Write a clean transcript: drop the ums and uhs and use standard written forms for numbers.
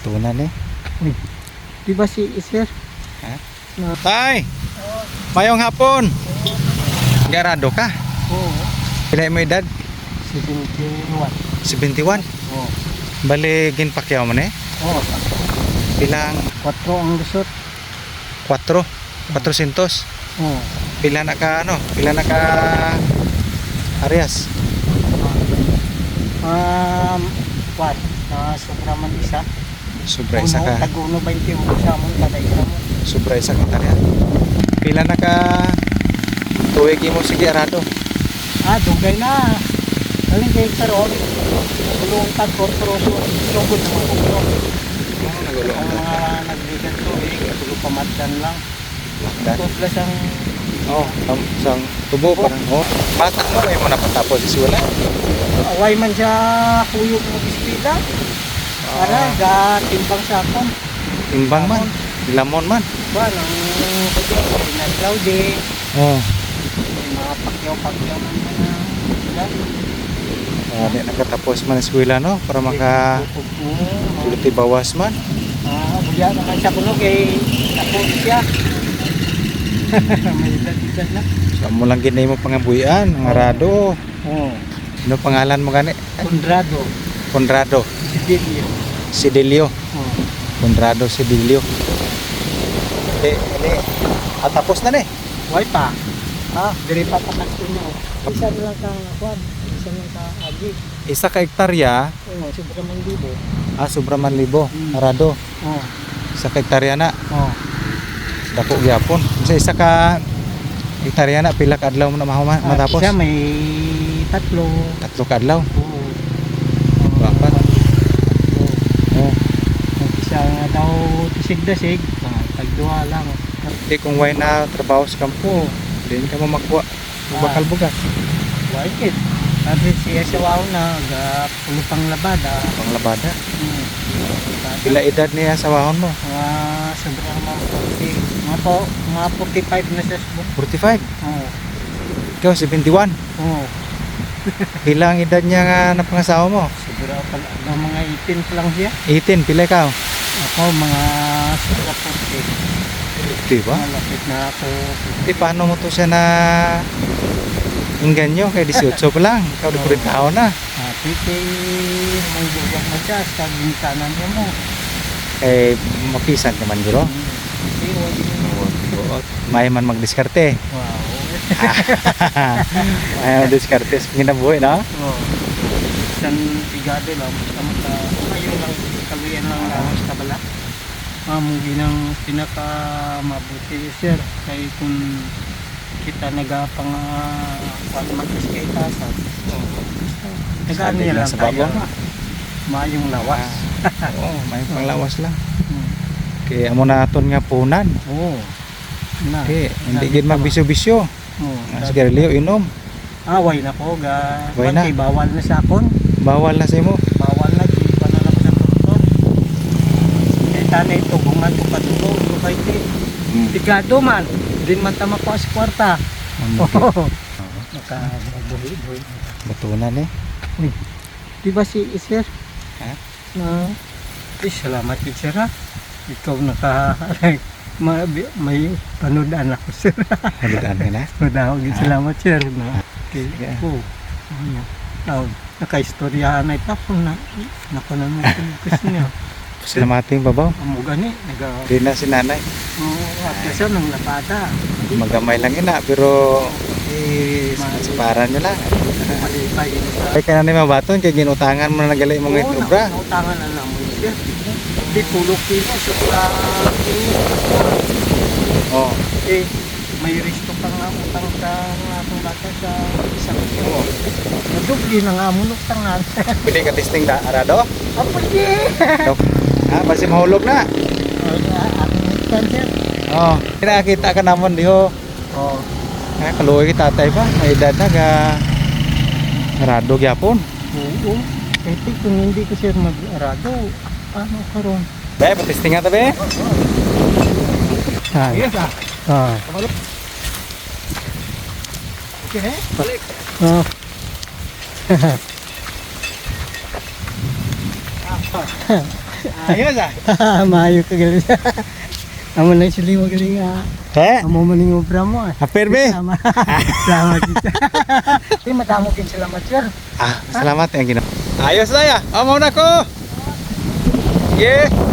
Batunan eh. Uy, di ba si Sir? Ha? Tay! Mayong hapon! Garado ka? Oo. Pila mo edad? 71. 71? Oo. Bali, ginpakyaw mo na eh? Oo. Pilang 4 ang lusot. 4? 400? Oo. Pila na ka ano? Pila na ka Arias? What? Sobra man isa. Sobra isa ka. Taguno 21 sa amon kada isa mo. Sobra isa ka tariya. Pila na ka tuwig mo sige arado? Dugay na. Galing kayo karon. Tulong ka korporoso. Sugod naman ko. Ang mga nagbigat to tulo pamatdan lang. Matdan? Ito plus ang Sang tubo parang bata mo kayo mo napatapos is wala. away man siya kuyog mo bispila. Para timbang sa akon. Timbang man, lamon man. Ba nang pinaglaw di. Oh. May mga pakyaw man na. Di nakatapos man eskwela no para maka ulti bawas man. Buya naman siya kuno kay ako siya. May edad na. So mo lang ginay mo pangabuyan, ang arado. Oo. Ano pangalan mo gani? Conrado. Conrado Sibilio. Sidilio. Oo. Conrado Sidilio. Ini tapos na ni. Way pa. Diri pa nyo. Isa na lang ka kwan. Isa na lang ka agi. Isa ka hektarya, Oo, sobra man libo. sobra man libo. Arado. Oo. Isa ka hektarya na. Oo. Dako gyapon. Isa ka hektarya na pila ka adlaw mo na matapos? Siya may tatlo. 3 ka adlaw. Oo. Apat. Oh. Isa nga daw tisig-dasig. Tagduha lang. Di kung way na trabaho sa kampo, din ka mo magkuha. Bakal bugas. Why kid? Sabi siya sa wow na pulo pang labada. Pang labada. Pila edad niya sa wahon mo? Sobrang mga 40. Mga 45 na siya. 45. Oo. Ikaw 71. Oo. Pila ang edad niya nga napangasawa mo? Sobra pala. Mga 18 pa lang siya. 18. Pila ikaw? Ako mga sobra 40. Di ba? Malapit na ako. Paano mo to siya na inganyo kay 18 pa lang? Ikaw di pwede tao na. Pwede may buwag na siya sa gintanan niya mo. Mapisan naman bro. May man magdiskarte. Wow. May magdiskarte sa ginabuhi na. Isang tigado lang. Ayun lang, kaluyan lang sa bala. Mungkin ang pinaka mabuti sir kay kung kita nagapang magkas kay tasan. Nagano niya lang sa tayo. baba. Mayong lawas. May panglawas lang. Kaya amo naton nga punan. Oo. Na. Hindi gid magbisyo-bisyo. Sigarilyo inom. Way na ko ga. Way na. Bawal na sa akon. Bawal na sa imo. Bawal na di pa na ako sa doktor. Tanay tugungan ko padulong ko kay ti. Tigado man, din man tama ko sa kwarta. Naka-buhi-buhi. Batunan eh. Uy, di ba si Sir? Ha? Salamat yun sir ha. Ikaw may panudaan ako sir. Panudaan ka na? Panudaan ko, salamat sir. Naka-istoryahan na ito ako na nakunan mo gusto niya. Salamating babaw. Amo gani Di na si nanay. at siya nang labada. Magamay lang ina pero siparan nyo lang. Malipay. Ay ka na ni mabaton kay ginutangan mo na nagali mong itubra. Utangan na lang mo siya. Di pulok kilo sa may resto pa nga utang sa akong bata sa isang kilo. Nadugli na nga munok tangan. Pwede ka testing da arado? Pwede! Basi mahulog na. Kinakita ka naman diho. Kaluoy kita tatay pa. May edad na ga arado gyapon. Oo. Kasi kung hindi ko siya mag-arado, ano karon? Be, patesting nga tabi. Yes ah. Okay, balik. Ayos ah. Maayo ka galing. Amo na sila magaling Eh? amo man yung obra mo. Perbe. Salamat kita. Di madamo kin salamat sir. Salamat yang gino. Ayos na ya. Amo na ko. Yeah.